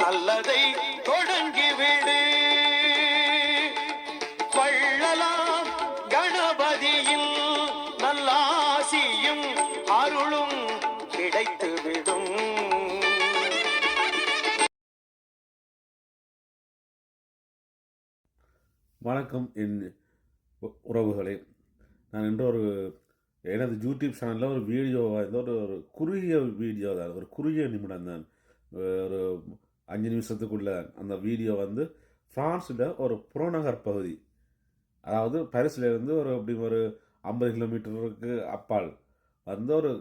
நல்லதை தொடங்கிவிடு. கொள்ளலாம் கணபதியில் நல்லாசியும் அருளும் கிடைத்துவிடும். வணக்கம் என் உறவுகளே. நான் இன்று எனது யூடியூப் சேனலில் ஒரு வீடியோ ஒரு குறுகிய வீடியோ தான், ஒரு குறுகிய நிமிடம் தான், ஒரு 5 நிமிஷத்துக்குள்ள அந்த வீடியோ ஃப்ரான்ஸில் ஒரு புறநகர் பகுதி, அதாவது பாரிஸ்லேருந்து அப்படி ஒரு 50 கிலோமீட்டருக்கு அப்பால் ஒரு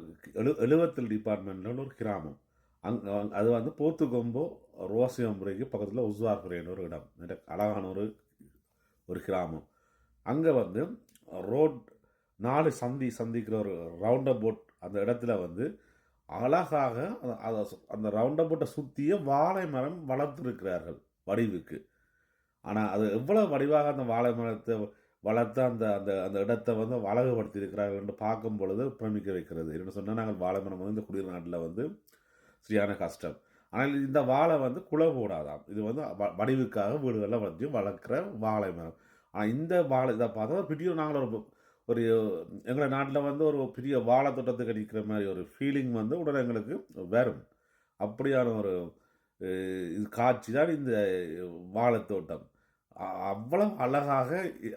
70 டிபார்ட்மெண்ட்டில் ஒரு கிராமம். அது போத்துக்கொம்போ ரோசியம்புரைக்கு பக்கத்தில் உஸ்வார்புரைன்னு ஒரு இடம், அழகான ஒரு கிராமம். அங்கே ரோட் 4 சந்திக்கிற ஒரு ரவுண்ட் அபவுட் அந்த இடத்துல அழகாக அந்த ரவுண்ட் அபவுட்டை சுற்றிய வாழை மரம் வளர்த்துருக்கிறார்கள் வடிவுக்கு. ஆனால் அது எவ்வளோ வடிவாக அந்த வாழை மரத்தை வளர்த்து அந்த அந்த அந்த இடத்தை அழகுபடுத்தி இருக்கிறார்கள் என்று பார்க்கும் பொழுது பிரமிக்க வைக்கிறது. என்ன சொன்னால், நாங்கள் வாழை மரம் இந்த குடியிருந்த நாட்டில் சரியான கஷ்டம். ஆனால் இந்த வாழை குலை போடாதாம். இது வடிவுக்காக வீடுகளில் வளர்க்குற வாழை மரம். ஆனால் இந்த வாழை இதை பார்த்தா பெரிய நாங்கள் ஒரு எங்களை நாட்டில் ஒரு பெரிய வாழை தோட்டத்துக்கு அடிக்கிற மாதிரி ஒரு ஃபீலிங் உடனே எங்களுக்கு வரும். அப்படியான ஒரு இது காட்சி தான் இந்த வாழைத்தோட்டம். அவ்வளவு அழகாக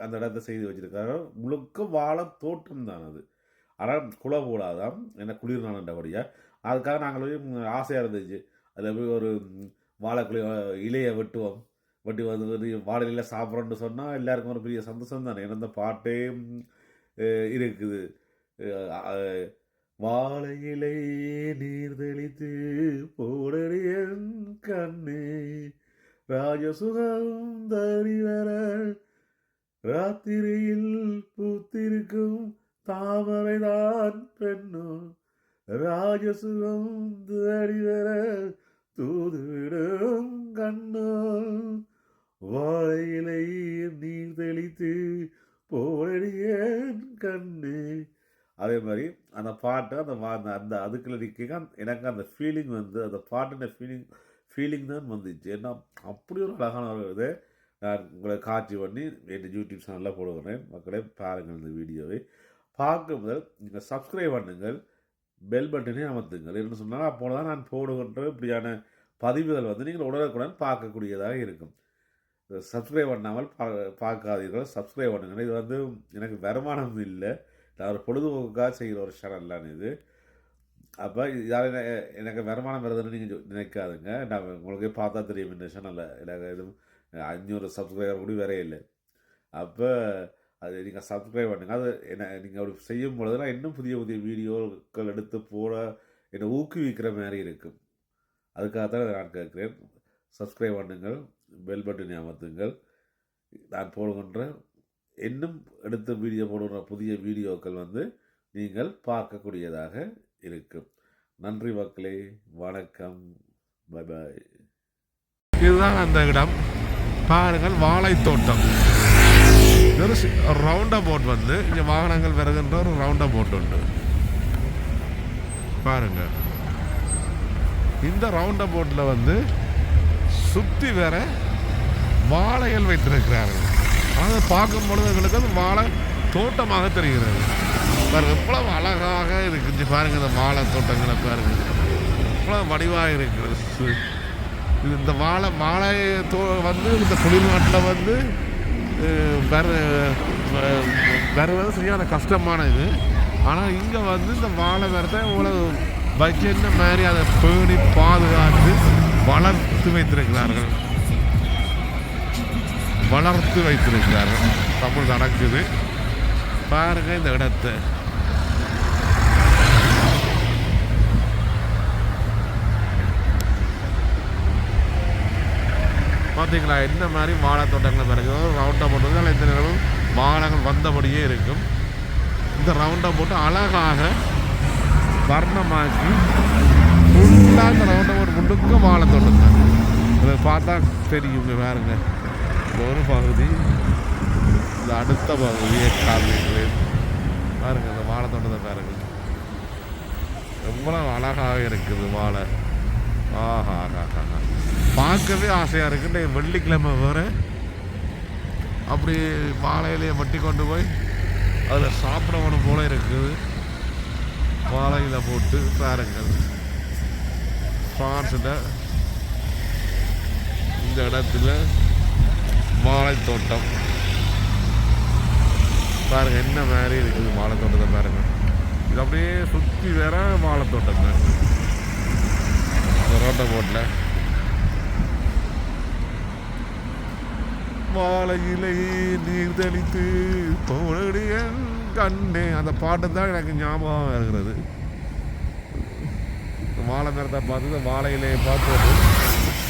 அந்த இடத்தை செய்து வச்சிருக்காரு. முழுக்க வாழை தோட்டம் தான் அது. ஆனால் குலை போடாதான், என்ன குளிர்நாளண்டபடியாக. அதுக்காக நாங்கள் ஆசையாக இருந்துச்சு. அதில் போய் ஒரு வாழைக்குழி இலையை வெட்டி வாழையில சாப்பிட்றோன்னு சொன்னால் எல்லாருக்கும் ஒரு பெரிய சந்தோஷம் தானே. ஏன்னா இந்த பாட்டே இருக்குது. வாழையிலே நீர் தெளித்து போடறியன் கண்ணே ராஜசுகம் தரிவர ராத்திரியில் பூத்திருக்கும் தாமரைதான் பெண்ணோ ராஜசுகம் தரிவர தூதுவிடும் கண்ணோ வாழையிலே நீர் தெளித்து போடியேன் கண்ணு. அதே மாதிரி அந்த பாட்டு அந்த அதுக்குள்ள நிற்க எனக்கு அந்த ஃபீலிங் அந்த பாட்டுன ஃபீலிங் தான் வந்துச்சு. ஏன்னா அப்படி ஒரு அழகான ஒரு இதை நான் உங்களை காட்சி பண்ணி என் யூடியூப் சேனலில் போடுகிறேன். மக்களே பாருங்கள், இந்த வீடியோவை பார்க்கும் முதல் நீங்கள் சப்ஸ்கிரைப் பண்ணுங்கள், பெல் பட்டனே அமர்த்துங்கள். என்ன சொன்னால் அப்போ தான் நான் போடுகின்ற இப்படியான பதிவுகள் நீங்கள் உடனுக்குடன் பார்க்கக்கூடியதாக இருக்கும். சப்ஸ்கிரைப் பண்ணாமல் பார்க்காதீர்கள், சப்ஸ்கிரைப் பண்ணுங்கள். இது எனக்கு வருமானம் இல்லை, நான் ஒரு பொழுதுபோக்குக்காக செய்கிற ஒரு சேனல் இது. அப்போ யாரும் எனக்கு வருமானம் வருதுன்னு நீங்கள் நினைக்காதுங்க. நான் உங்களுக்கே பார்த்தா தெரியும், இந்த சேனலில் எனக்கு எதுவும் 500 சப்ஸ்கிரைபர் கூட வேற இல்லை. அப்போ அது நீங்கள் சப்ஸ்கிரைப் பண்ணுங்கள். அது நீங்கள் அப்படி செய்யும் பொழுதுலாம் இன்னும் புதிய வீடியோக்கள் எடுத்து போட என்னை ஊக்குவிக்கிற மாதிரி இருக்கும். அதுக்காகத்தான் நான் கேட்குறேன். சப்ஸ்கிரைப் பண்ணுங்கள், பெல் பட்டனை அமர்த்துங்கள். நான் போடுகின்ற இன்னும் எடுத்து வீடியோ போடுகிற புதிய வீடியோக்கள் நீங்கள் பார்க்கக்கூடியதாக இருக்கும். நன்றி மக்களே, வணக்கம், பை பாய். இதுதான் அந்த இடம். பாருங்கள், வாழைத்தோட்டம். ஒரு ரவுண்ட் அபவுட் இங்கே வாகனங்கள் வருகின்ற ஒரு ரவுண்ட் அபவுட் உண்டு. பாருங்க, இந்த ரவுண்ட் அபவுட்டில் சுற்றி வேற வாழைகள் வைத்திருக்கிறார்கள். அதை பார்க்கும் பொழுது எங்களுக்கு அது வாழை தோட்டமாக தெரிகிறது. பாருங்கள், எவ்வளவு அழகாக இருக்குது. பாருங்கள், இந்த வாழை தோட்டங்களை பாருங்கள், எவ்வளோ வடிவாக இருக்கிறது. இது இந்த வாழை இந்த குளிர்நாட்டில் வருவது சரியான கஷ்டமான இது. ஆனால் இங்கே இந்த வாழை மரத்தை இவ்வளவு பட்ஜெட் மாதிரி அதை பேணி பாதுகாத்து வளர்த்து வைத்திருக்கிறார்கள். தமிழ் நடக்குது. பாருங்க இந்த இடத்தை. பார்த்தீங்களா என்ன மாதிரி வாழை தோட்டங்கள் பிறகு ரவுண்டை போட்டு எந்த நேரமும் வாழைகள் வந்தபடியே இருக்கும். இந்த ரவுண்டை போட்டு அழகாக வர்ணமாக்கி ஃபுல்லாக இந்த ரவுண்டை போட்டு முழுக்க வாழை தோட்டம் தான். அதை பார்த்தா தெரியும். பாருங்க, ஒரு பகுதி, இந்த அடுத்த பகுதியை காமிக்கிறேன். பாருங்க, இந்த வாழை தோட்டத்தை பாருங்க, எவ்வளோ அழகாக இருக்குது வாழை. ஆஹா பார்க்கவே ஆசையாக இருக்குன்னு வெள்ளிக்கிழமை வேறு அப்படி வாழை இலையை வெட்டி கொண்டு போய் அதில் சாப்பிடணும் போல இருக்குது. வாழையில் போட்டு பாருங்கள். ஃப்ரான்ஸில் இந்த இடத்துல வாழைத்தோட்டம் பாருங்கள் என்ன மாதிரி இருக்குது. வாழைத்தோட்டத்தை பாருங்கள். இது அப்படியே சுற்றி வேற வாழைத்தோட்டம் தான். ரோட்டை போட்டில் வாழையிலே நீர் தெளித்து போனடிய கண்ணே அந்த பாட்டு தான் எனக்கு ஞாபகம் இருக்கிறது. வாழை மரத்தை பார்த்து வாழை இலையை பார்த்து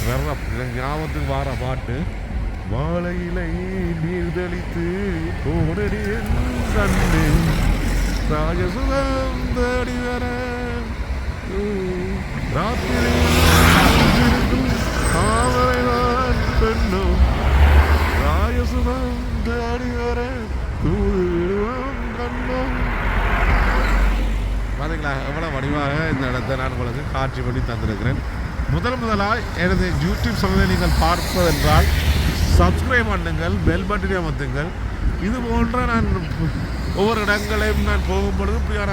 வேற எனக்கு ஞாபகத்துக்கு வார பாட்டு. வாழையிலை நீர் தெளித்து போனடிய கண்ணே ராஜசுதம் தேடி வர ராத்திரி காவலைதான் பெண்ணும் ராஜசுதம் தேடி வர தூவிடுவோம் கண்ணும். பார்த்தீங்களா எவ்வளோ வடிவாக இந்த இடத்தை நான் உங்களுக்கு காட்சி பண்ணி தந்திருக்கிறேன். முதலாக எனது யூடியூப் சேனலை நீங்கள் பார்ப்பதென்றால் சப்ஸ்கிரைப் பண்ணுங்கள், பெல் பட்டனை அமர்த்துங்கள். இது போன்ற நான் ஒவ்வொரு இடங்களையும் நான் போகும்பொழுது இப்படியான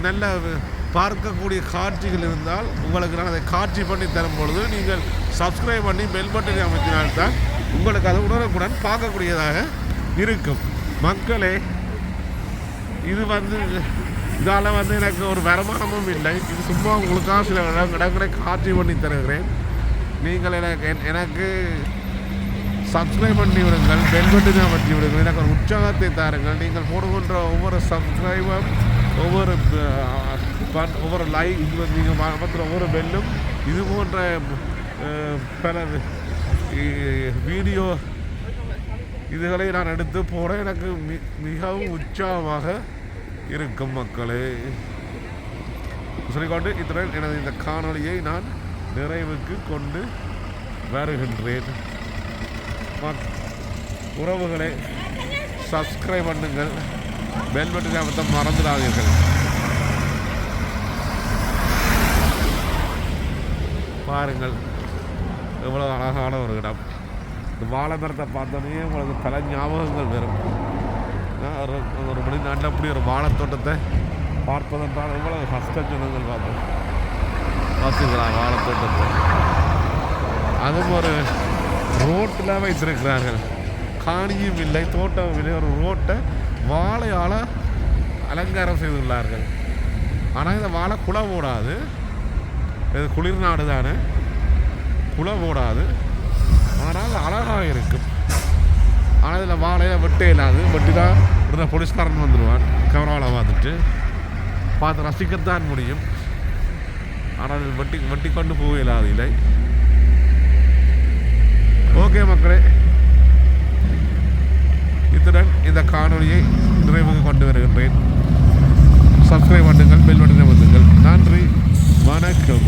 நல்ல பார்க்கக்கூடிய காட்சிகள் இருந்தால் உங்களுக்கு நான் அதை காட்சி பண்ணி தரும் பொழுது நீங்கள் சப்ஸ்கிரைப் பண்ணி பெல் பட்டனை அமைத்தினால்தான் உங்களுக்கு அது உடனுக்குடன் பார்க்கக்கூடியதாக இருக்கும். மக்களே, இது இதால் எனக்கு ஒரு வருமானமும் இல்லை. இது சும்மா உங்களுக்காக சில இடங்களை காட்சி பண்ணி தருகிறேன். நீங்கள் எனக்கு சப்ஸ்கிரைப் பண்ணி விடுங்கள், பெல் பட்டனை அமர்த்தி விடுங்கள். எனக்கு ஒரு உற்சாகத்தை தாருங்கள். நீங்கள் போடுகின்ற ஒவ்வொரு சப்ஸ்கிரைபர், ஒவ்வொரு லைக், நீங்கள் அமர்த்துகிற ஒவ்வொரு பெல்லும் இது போன்ற பல வீடியோ இதுகளை நான் எடுத்து போட எனக்கு மிகவும் உற்சாகமாக இருக்கும் மக்களே. சொல்லிக்கொண்டு இத்துடன் எனது இந்த காணொளியை நான் நிறைவுக்கு கொண்டு வருகின்றேன். உறவுகளை சப்ஸ்கிரைப் பண்ணுங்கள், பெல் பட்டனை அமர்த்த மறந்துடாதீர்கள். பாருங்கள் எவ்வளோ அழகான ஒரு இடம். இந்த வாழை மரத்தை பார்த்தோன்னே உங்களுக்கு பல ஞாபகங்கள் வரும். ஒரு மணி நாட்டில் அப்படி ஒரு வாழைத்தோட்டத்தை பார்ப்பதென்றால் எவ்வளோ கஷ்டச்சனங்கள் பார்ப்போம். பார்த்துக்கலாம் வாழைத்தோட்டத்தை. அதுவும் ஒரு ரோட்டில் வைத்திருக்கிறார்கள். காணியும் இல்லை, தோட்டமும் இல்லை. ஒரு ரோட்டை வாழையால் அலங்காரம் செய்துள்ளார்கள். ஆனால் இந்த வாழை குலை போடாது. இது குளிர்நாடு தானே, குலை போடாது. ஆனால் அழகாக இருக்கும். ஆனால் இதில் வாழையை வெட்ட இல்லாது. வெட்டி தான் போலீஸ்காரன் வந்துடுவான். கேமராவை பார்த்து ரசிக்கத்தான் முடியும். ஆனால் வெட்டி கொண்டு போக இல்லாது இல்லை. ஓகே மக்களே, இத்துடன் இந்த காணொலியை நிறைவுக்கு கொண்டு வருகின்றேன். சப்ஸ்கிரைப் பண்ணுங்கள், பெல் பட்டனை அமர்த்துங்கள். நன்றி, வணக்கம்.